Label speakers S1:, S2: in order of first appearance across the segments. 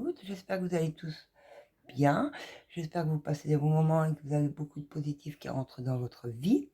S1: toutes. J'espère que vous allez tous bien. J'espère que vous passez des bons moments et que vous avez beaucoup de positifs qui rentrent dans votre vie.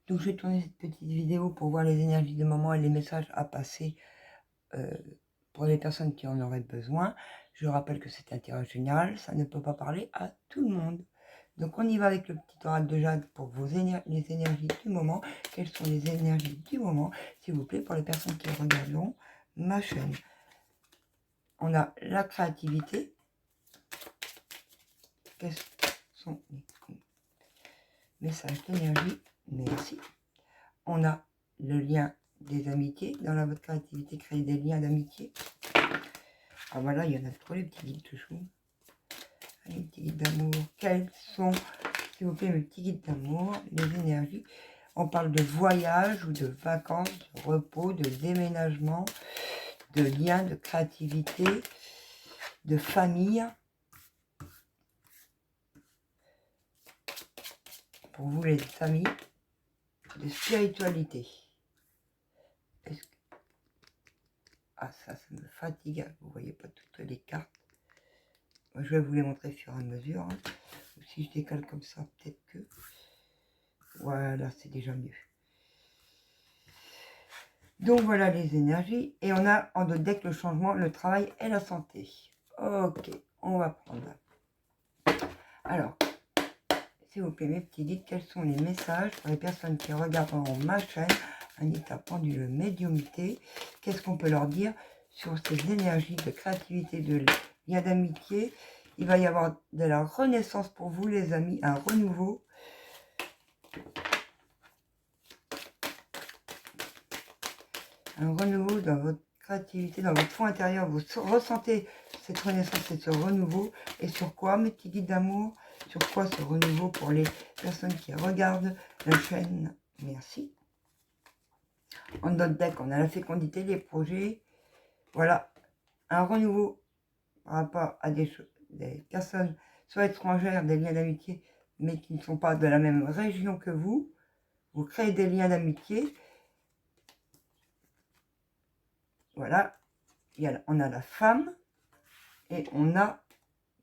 S1: Donc, je vais tourner cette petite vidéo pour voir les énergies du moment et les messages à passer pour les personnes qui en auraient besoin. Je rappelle que c'est un tirage général, ça ne peut pas parler à tout le monde. Donc, on y va avec le petit oracle de Jade pour les énergies du moment. Quelles sont les énergies du moment, s'il vous plaît, pour les personnes qui regarderont ma chaîne. On a la créativité. Quels sont les messages d'énergie? Merci. On a le lien des amitiés. Dans votre créativité, créer des liens d'amitié. Ah voilà, il y en a trop les petits guides de chou. Les petits guides d'amour. Quels sont, s'il vous plaît, mes petits guides d'amour, les énergies? On parle de voyage ou de vacances, de repos, de déménagement, de liens, de créativité, de famille. Pour vous les familles, de spiritualité. Ah ça me fatigue, vous voyez pas toutes les cartes. Moi, je vais vous les montrer au fur et à mesure. Hein. Si je décale comme ça, peut-être que... Voilà, c'est déjà mieux. Donc voilà les énergies. Et on a en deux decks le changement, le travail et la santé. Ok, on va prendre. Alors, s'il vous plaît, mes petits guides, quels sont les messages pour les personnes qui regarderont ma chaîne, un état pendule médiumnité? Qu'est-ce qu'on peut leur dire sur ces énergies de créativité, de lien d'amitié? Il va y avoir de la renaissance pour vous, les amis, un renouveau. Un renouveau dans votre créativité, dans votre fond intérieur. Vous ressentez cette renaissance et ce renouveau. Et sur quoi, mes petits guides d'amour? Sur quoi ce renouveau pour les personnes qui regardent la chaîne? Merci. En notre deck, on a la fécondité, les projets. Voilà, un renouveau par rapport à des personnes, soit étrangères, des liens d'amitié, mais qui ne sont pas de la même région que vous. Vous créez des liens d'amitié. Voilà, on a la femme et on a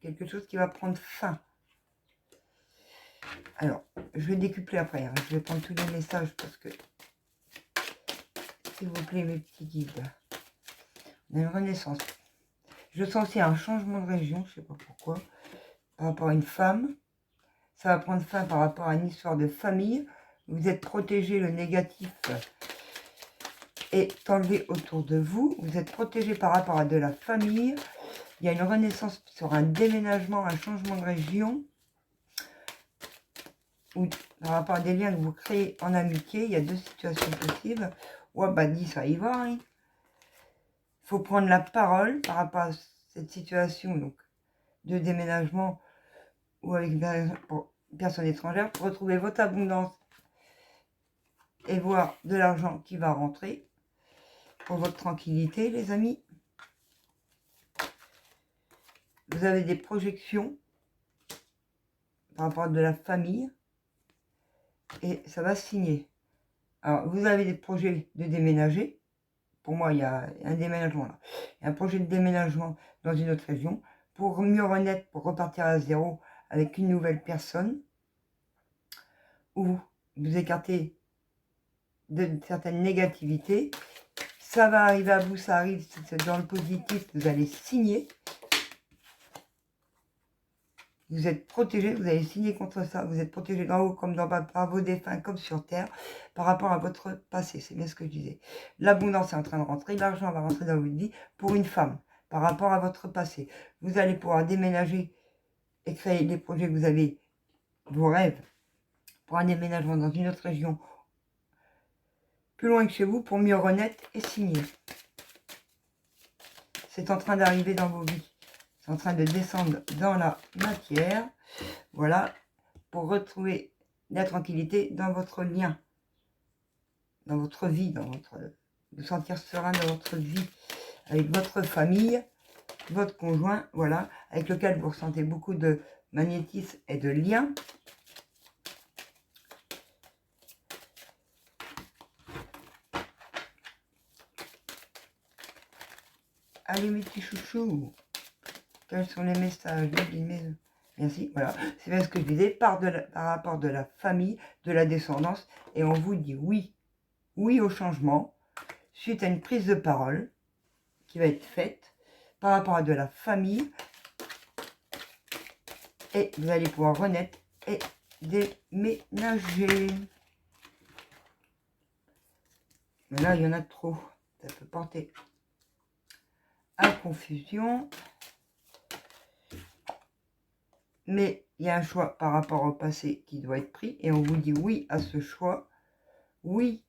S1: quelque chose qui va prendre fin. Alors, je vais décupler après. Hein. Je vais prendre tous les messages parce que, s'il vous plaît, mes petits guides, on a une renaissance. Je sens aussi un changement de région, je ne sais pas pourquoi, par rapport à une femme. Ça va prendre fin par rapport à une histoire de famille. Vous êtes protégé, le négatif est enlevé autour de vous. Vous êtes protégé par rapport à de la famille. Il y a une renaissance sur un déménagement, un changement de région. Ou par rapport à des liens que vous créez en amitié. Il y a deux situations possibles. Ouais, bah dis, ça y va. Hein. Il faut prendre la parole par rapport à cette situation donc, de déménagement ou avec une personne étrangère pour retrouver votre abondance et voir de l'argent qui va rentrer pour votre tranquillité, les amis. Vous avez des projections par rapport à de la famille et ça va signer. Alors, vous avez des projets de déménager. Pour moi, il y a un déménagement là. Il y a un projet de déménagement dans une autre région pour mieux renaître, pour repartir à zéro avec une nouvelle personne. Ou vous écartez de certaines négativités. Ça va arriver à vous, ça arrive, c'est dans le positif, vous allez signer. Vous êtes protégé, vous allez signer contre ça. Vous êtes protégé d'en haut comme d'en bas par vos défunts, comme sur terre, par rapport à votre passé. C'est bien ce que je disais. L'abondance est en train de rentrer, l'argent va rentrer dans votre vie pour une femme, par rapport à votre passé. Vous allez pouvoir déménager et créer les projets que vous avez, vos rêves, pour un déménagement dans une autre région, plus loin que chez vous, pour mieux renaître et signer. C'est en train d'arriver dans vos vies. C'est en train de descendre dans la matière. Voilà, pour retrouver la tranquillité dans votre lien, dans votre vie, vous sentir serein dans votre vie, avec votre famille, votre conjoint, voilà, avec lequel vous ressentez beaucoup de magnétisme et de lien. Allez mes petits chouchous, Quels sont les messages? Merci, voilà. C'est bien ce que je disais, par rapport de la famille, de la descendance. Et on vous dit oui. Oui au changement, suite à une prise de parole qui va être faite par rapport à de la famille. Et vous allez pouvoir renaître et déménager. Mais là, il y en a trop. Ça peut porter à confusion. Mais il y a un choix par rapport au passé qui doit être pris. Et on vous dit oui à ce choix. Oui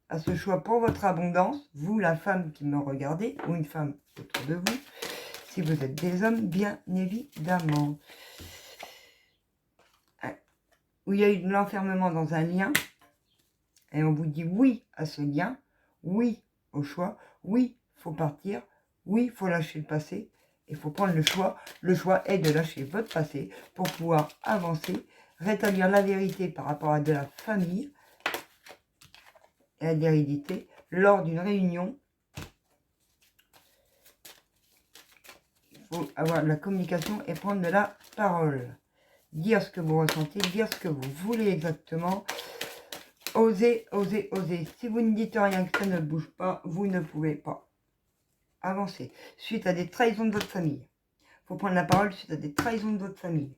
S1: à ce choix pour votre abondance. Vous, la femme qui me regardez, ou une femme autour de vous. Si vous êtes des hommes, bien évidemment. Où il y a eu de l'enfermement dans un lien. Et on vous dit oui à ce lien. Oui au choix. Oui, il faut partir. Oui, il faut lâcher le passé. Il faut prendre le choix. Le choix est de lâcher votre passé pour pouvoir avancer, rétablir la vérité par rapport à de la famille et à l'hérédité lors d'une réunion. Il faut avoir de la communication et prendre de la parole. Dire ce que vous ressentez, dire ce que vous voulez exactement. Osez, osez, osez. Si vous ne dites rien, que ça ne bouge pas, vous ne pouvez pas avancer. Suite à des trahisons de votre famille. Il faut prendre la parole suite à des trahisons de votre famille.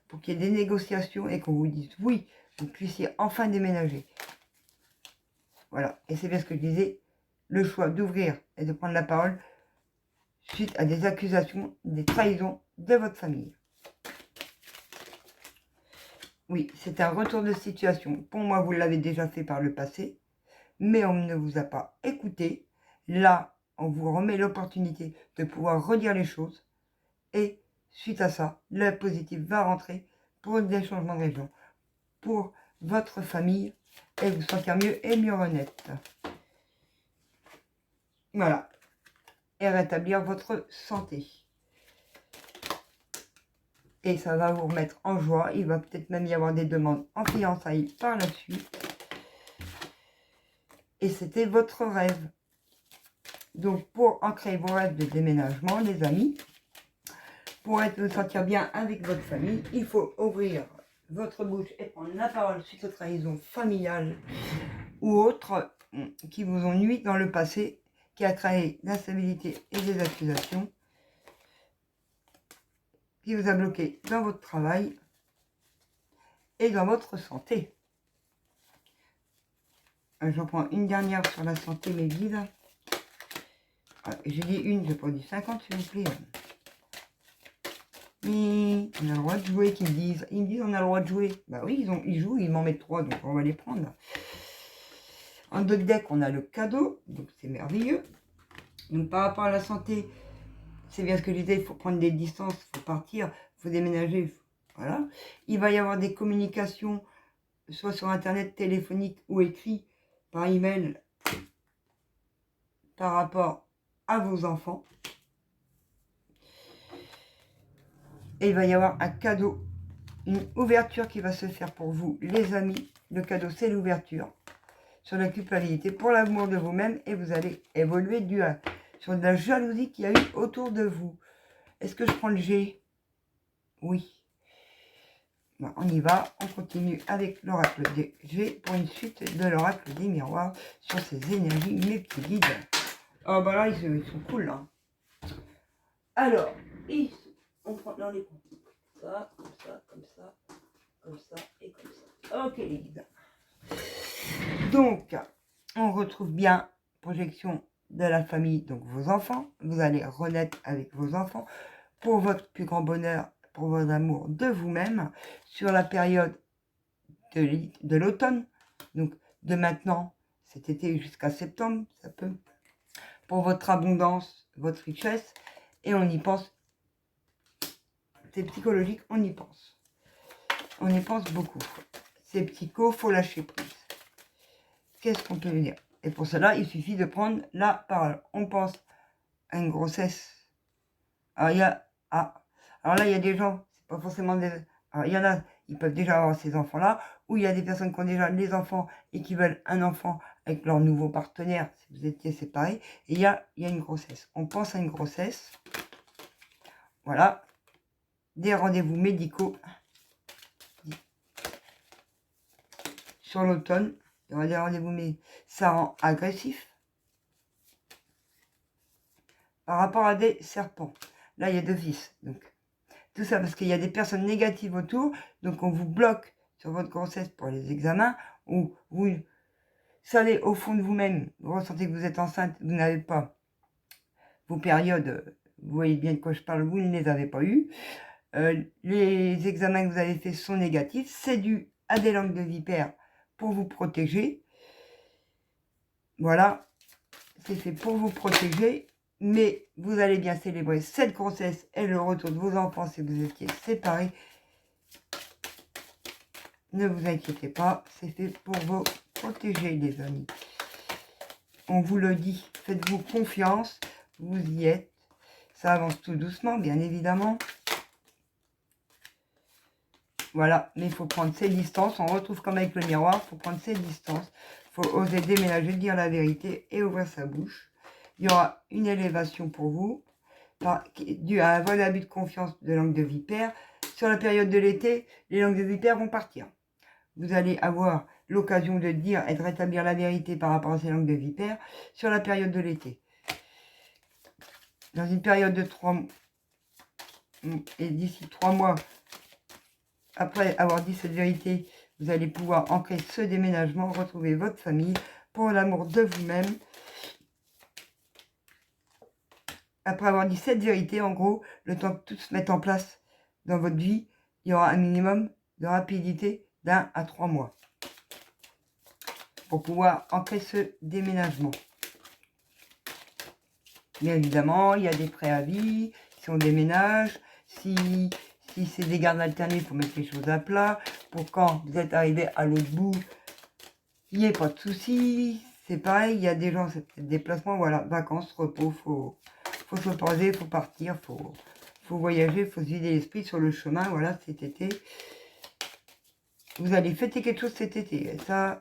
S1: Pour qu'il y ait des négociations et qu'on vous dise oui, vous puissiez enfin déménager. Voilà. Et c'est bien ce que je disais. Le choix d'ouvrir et de prendre la parole suite à des accusations, des trahisons de votre famille. Oui, c'est un retour de situation. Pour moi, vous l'avez déjà fait par le passé. Mais on ne vous a pas écouté. Là, on vous remet l'opportunité de pouvoir redire les choses. Et suite à ça, le positif va rentrer pour des changements de région, pour votre famille, et vous sentir mieux et mieux renaître. Voilà. Et rétablir votre santé. Et ça va vous remettre en joie. Il va peut-être même y avoir des demandes en fiançailles par la suite. Et c'était votre rêve. Donc, pour ancrer vos rêves de déménagement, les amis, pour vous sentir bien avec votre famille, il faut ouvrir votre bouche et prendre la parole suite aux trahisons familiales ou autres qui vous ont nui dans le passé, qui a créé l'instabilité et des accusations, qui vous a bloqué dans votre travail et dans votre santé. J'en prends une dernière sur la santé, mes guides. J'ai dit une, j'ai pas dit 50, s'il vous plaît. Mais on a le droit de jouer, qu'ils me disent. Ils me disent on a le droit de jouer. Bah oui, ils jouent, ils m'en mettent 3, donc on va les prendre. En d'autres deck, on a le cadeau, donc c'est merveilleux. Donc par rapport à la santé, c'est bien ce que je disais, il faut prendre des distances, il faut partir, il faut déménager. Voilà. Il va y avoir des communications, soit sur internet, téléphonique ou écrit, par email, par rapport à vos enfants. Et il va y avoir un cadeau, une ouverture qui va se faire pour vous, les amis. Le cadeau, c'est l'ouverture sur la culpabilité pour l'amour de vous-même et vous allez évoluer sur de la jalousie qu'il y a eu autour de vous. Est-ce que je prends le G? Oui. Bon, on y va, on continue avec l'oracle des G pour une suite de l'oracle des miroirs sur ces énergies, mes petits guides. Oh bah là, ils sont cool là. Alors, on prend dans les points. Ça, comme ça, comme ça, comme ça et comme ça. Ok les guides. Donc, on retrouve bien projection de la famille, donc vos enfants. Vous allez renaître avec vos enfants pour votre plus grand bonheur, pour votre amour de vous-même sur la période de l'automne. Donc, de maintenant, cet été jusqu'à septembre, ça peut. Pour votre abondance, votre richesse. Et on y pense. C'est psychologique, on y pense. On y pense beaucoup. C'est psycho, faut lâcher prise. Qu'est-ce qu'on peut dire? Et pour cela, il suffit de prendre la parole. On pense à une grossesse. Alors, alors là, il y a des gens, c'est pas forcément des... Alors, il y en a, ils peuvent déjà avoir ces enfants-là, ou il y a des personnes qui ont déjà les enfants et qui veulent un enfant avec leur nouveau partenaire, si vous étiez séparés. Et il y a une grossesse. On pense à une grossesse. Voilà. des rendez-vous médicaux sur l'automne. Il y aura des rendez-vous, mais ça rend agressif par rapport à des serpents. Là, il y a 2 vis. Donc, tout ça parce qu'il y a des personnes négatives autour. Donc, on vous bloque sur votre grossesse pour les examens. Ou vous savez au fond de vous-même, vous ressentez que vous êtes enceinte, vous n'avez pas vos périodes. Vous voyez bien de quoi je parle, vous ne les avez pas eues. Les examens que vous avez faits sont négatifs. C'est dû à des langues de vipère pour vous protéger. Voilà, c'est fait pour vous protéger. Mais vous allez bien célébrer cette grossesse et le retour de vos enfants si vous étiez séparés. Ne vous inquiétez pas, c'est fait pour vous protéger, les amis. On vous le dit, faites-vous confiance, vous y êtes. Ça avance tout doucement, bien évidemment. Voilà, mais il faut prendre ses distances. On retrouve comme avec le miroir, il faut prendre ses distances. Il faut oser déménager, dire la vérité et ouvrir sa bouche. Il y aura une élévation pour vous, due à un vol abus de confiance de langue de vipère. Sur la période de l'été, les langues de vipère vont partir. Vous allez avoir l'occasion de dire et de rétablir la vérité par rapport à ces langues de vipère sur la période de l'été. Dans une période de 3 mois, et d'ici 3 mois, après avoir dit cette vérité, vous allez pouvoir ancrer ce déménagement, retrouver votre famille pour l'amour de vous-même. Après avoir dit cette vérité, en gros, le temps que tout se mette en place dans votre vie, il y aura un minimum de rapidité d'1 à 3 mois pour pouvoir ancrer ce déménagement. Bien évidemment, il y a des préavis, si on déménage, si c'est des gardes alternés, il faut mettre les choses à plat, pour quand vous êtes arrivé à l'autre bout, il n'y ait pas de soucis. C'est pareil, il y a des gens, c'est peut-être déplacement, voilà, vacances, repos, faut se poser, il faut partir, faut voyager, il faut se vider l'esprit sur le chemin, voilà, cet été. Vous allez fêter quelque chose cet été, ça,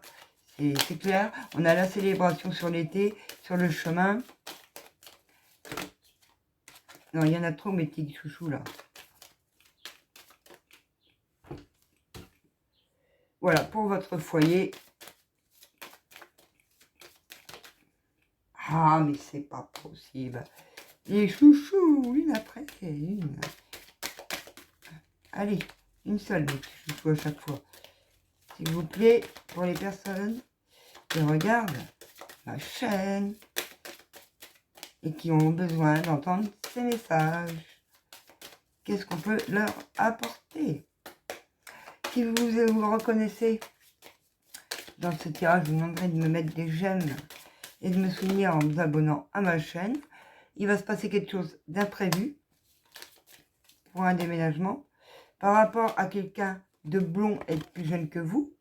S1: c'est clair. On a la célébration sur l'été, sur le chemin. Non, il y en a trop, mes petits chouchous, là. Voilà, pour votre foyer. Ah, mais c'est pas possible. Les chouchous, une après une. Allez, une seule, mes petits chouchous à chaque fois. S'il vous plaît, pour les personnes qui regardent ma chaîne et qui ont besoin d'entendre ces messages, qu'est-ce qu'on peut leur apporter? Si vous reconnaissez dans ce tirage, je vous demanderai de me mettre des j'aime et de me soutenir en vous abonnant à ma chaîne. Il va se passer quelque chose d'imprévu pour un déménagement par rapport à quelqu'un de blond et de plus jeune que vous.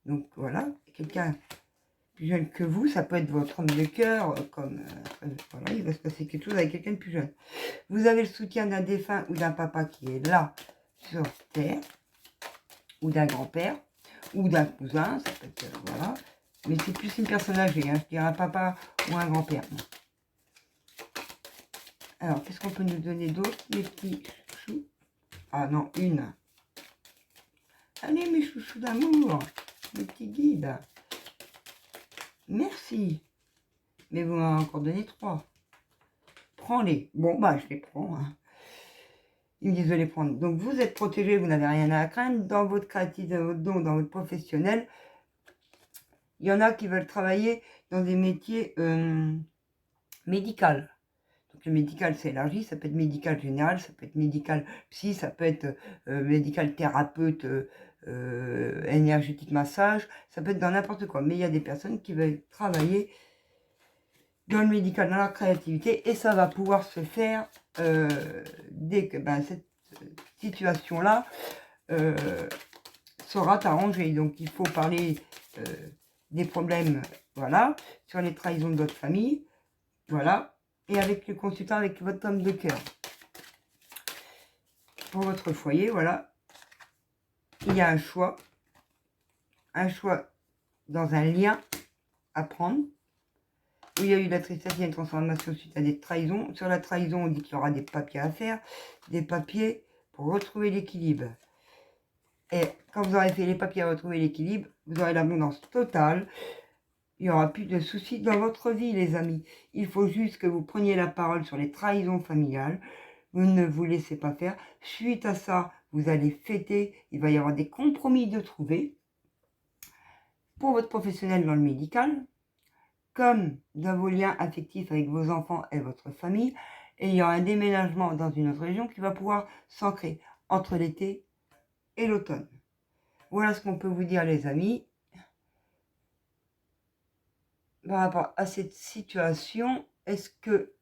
S1: Donc voilà, quelqu'un plus jeune que vous, ça peut être votre homme de cœur, comme voilà, il va se passer quelque chose avec quelqu'un de plus jeune. Vous avez le soutien d'un défunt ou d'un papa qui est là sur Terre, ou d'un grand-père, ou d'un cousin, ça peut être, voilà. Mais c'est plus une personne âgée, hein, je dirais un papa ou un grand-père. Alors, qu'est-ce qu'on peut nous donner d'autre, mes petits chouchous? Ah non, une. Allez, mes chouchous d'amour, mes petits guides. Merci. Mais vous m'avez encore donné 3. Prends-les. Bon, bah, je les prends. Hein. Ils me disent de les prendre. Donc, vous êtes protégés, vous n'avez rien à craindre dans votre créativité, dans votre don, dans votre professionnel. Il y en a qui veulent travailler dans des métiers médicaux. Donc, le médical s'élargit, ça peut être médical général, ça peut être médical psy, ça peut être médical thérapeute, énergétique massage, ça peut être dans n'importe quoi. Mais il y a des personnes qui veulent travailler dans le médical, dans la créativité, et ça va pouvoir se faire dès que cette situation-là sera arrangée. Donc, il faut parler des problèmes, voilà, sur les trahisons de votre famille, voilà, et avec le consultant, avec votre homme de cœur. Pour votre foyer, voilà, il y a un choix dans un lien à prendre, où il y a eu la tristesse, il y a une transformation suite à des trahisons. Sur la trahison, on dit qu'il y aura des papiers à faire, des papiers pour retrouver l'équilibre. Et quand vous aurez fait les papiers à retrouver l'équilibre, vous aurez l'abondance totale. Il n'y aura plus de soucis dans votre vie, les amis. Il faut juste que vous preniez la parole sur les trahisons familiales. Vous ne vous laissez pas faire. Suite à ça, vous allez fêter. Il va y avoir des compromis de trouver. Pour votre professionnel dans le médical, comme dans vos liens affectifs avec vos enfants et votre famille, et il y aura un déménagement dans une autre région qui va pouvoir s'ancrer entre l'été et l'automne. Voilà ce qu'on peut vous dire, les amis. Par rapport à cette situation, est-ce que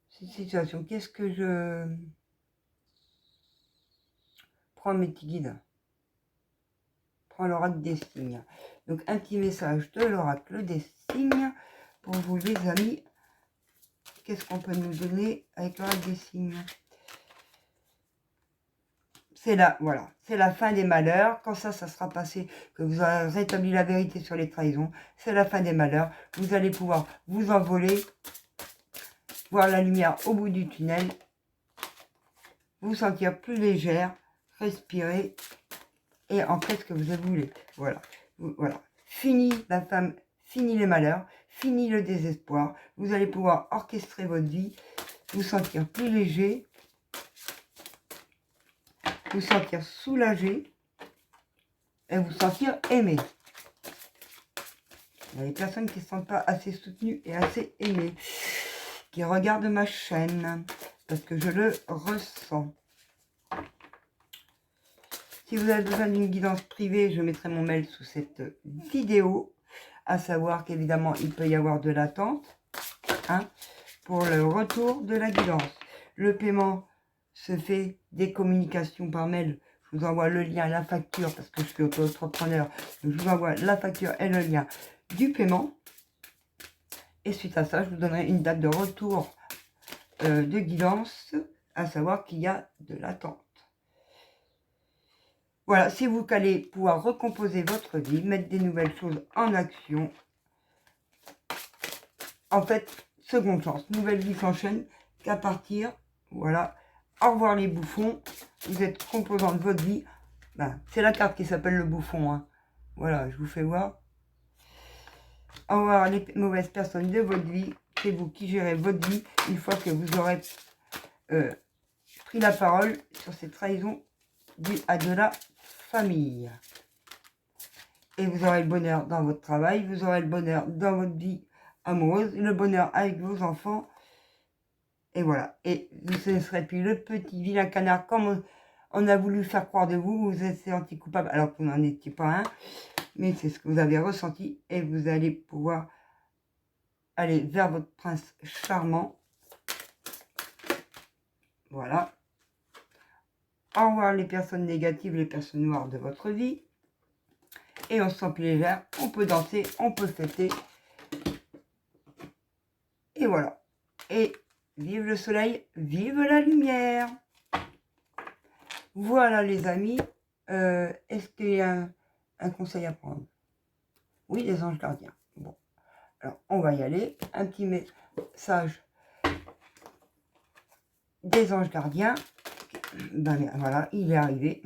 S1: cette situation, qu'est-ce que je prends mes petits guides, prends l'oracle des signes. Donc un petit message de l'oracle des signes pour vous, les amis. Qu'est-ce qu'on peut nous donner avec l'oracle des signes? C'est là, voilà, c'est la fin des malheurs. Quand ça sera passé, que vous aurez rétabli la vérité sur les trahisons, c'est la fin des malheurs. Vous allez pouvoir vous envoler, voir la lumière au bout du tunnel, vous sentir plus légère, respirer et en fait ce que vous voulez. Voilà, voilà. Fini la femme, fini les malheurs, fini le désespoir. Vous allez pouvoir orchestrer votre vie, vous sentir plus léger, vous sentir soulagé et vous sentir aimé. Il y a des personnes qui ne se sentent pas assez soutenues et assez aimées, qui regardent ma chaîne, parce que je le ressens. Si vous avez besoin d'une guidance privée, je mettrai mon mail sous cette vidéo, à savoir qu'évidemment, il peut y avoir de l'attente pour le retour de la guidance. Le paiement se fait des communications par mail. Je vous envoie le lien, la facture, parce que je suis auto-entrepreneur. Je vous envoie la facture et le lien du paiement. Et suite à ça, je vous donnerai une date de retour de guidance, à savoir qu'il y a de l'attente. Voilà, c'est vous qui allez pouvoir recomposer votre vie, mettre des nouvelles choses en action. En fait, seconde chance, nouvelle vie s'enchaîne qu'à partir, voilà. Au revoir les bouffons, vous êtes composant de votre vie. Ben, c'est la carte qui s'appelle le bouffon. Hein. Voilà, je vous fais voir. Au revoir les mauvaises personnes de votre vie. C'est vous qui gérez votre vie une fois que vous aurez pris la parole sur ces trahisons dues à de la famille. Et vous aurez le bonheur dans votre travail, vous aurez le bonheur dans votre vie amoureuse, le bonheur avec vos enfants. Et voilà. Et vous ne serez plus le petit vilain canard comme on a voulu faire croire de vous. Vous êtes senti coupable alors que vous n'en étiez pas un. Mais c'est ce que vous avez ressenti. Et vous allez pouvoir aller vers votre prince charmant. Voilà. Au revoir les personnes négatives, les personnes noires de votre vie. Et on se sent plus légère. On peut danser, on peut fêter. Et voilà. Et vive le soleil, vive la lumière. Voilà les amis. Est-ce qu'il y a un conseil à prendre? Oui, les anges gardiens. Bon, alors on va y aller. Un petit message des anges gardiens. Ben voilà, il est arrivé.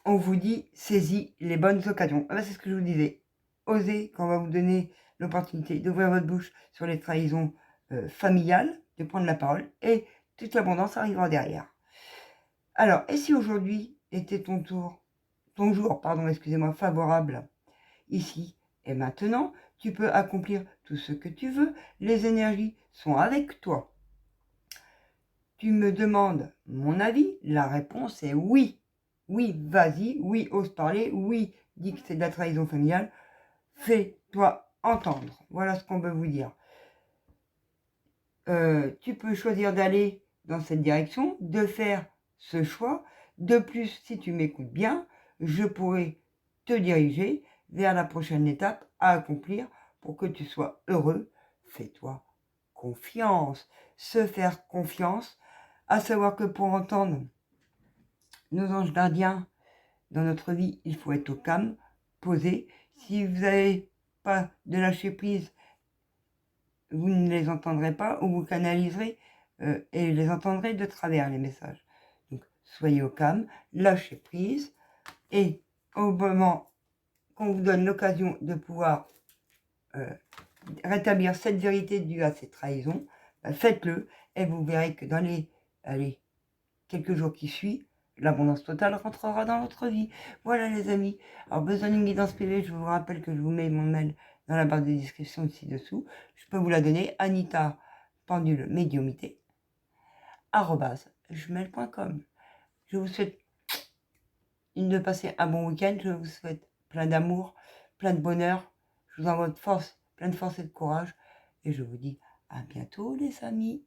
S1: On vous dit, saisis les bonnes occasions. Ah ben, c'est ce que je vous disais. Osez quand on va vous donner l'opportunité d'ouvrir votre bouche sur les trahisons familiales, de prendre la parole, et toute l'abondance arrivera derrière. Alors, et si aujourd'hui était ton jour, excusez-moi, favorable, ici et maintenant, tu peux accomplir tout ce que tu veux, les énergies sont avec toi. Tu me demandes mon avis, la réponse est oui. Oui, vas-y, oui, ose parler, oui, dis que c'est de la trahison familiale, fais-toi entendre. Voilà ce qu'on veut vous dire. Tu peux choisir d'aller dans cette direction, de faire ce choix. De plus, si tu m'écoutes bien, je pourrais te diriger vers la prochaine étape à accomplir pour que tu sois heureux. Fais-toi confiance. Se faire confiance, à savoir que pour entendre nos anges gardiens dans notre vie, il faut être au calme, posé. Si vous n'avez pas de lâcher prise vous ne les entendrez pas ou vous canaliserez et les entendrez de travers les messages. Donc soyez au calme, lâchez prise et au moment qu'on vous donne l'occasion de pouvoir rétablir cette vérité due à cette trahison, faites-le et vous verrez que dans les quelques jours qui suivent, l'abondance totale rentrera dans votre vie. Voilà les amis. Alors besoin d'une guidance privée, je vous rappelle que je vous mets mon mail dans la barre de description ci-dessous. Je peux vous la donner, Anita Pendule Médiumité @gmail.com. Je vous souhaite de passer un bon week-end. Je vous souhaite plein d'amour, plein de bonheur. Je vous envoie de force, plein de force et de courage. Et je vous dis à bientôt les amis.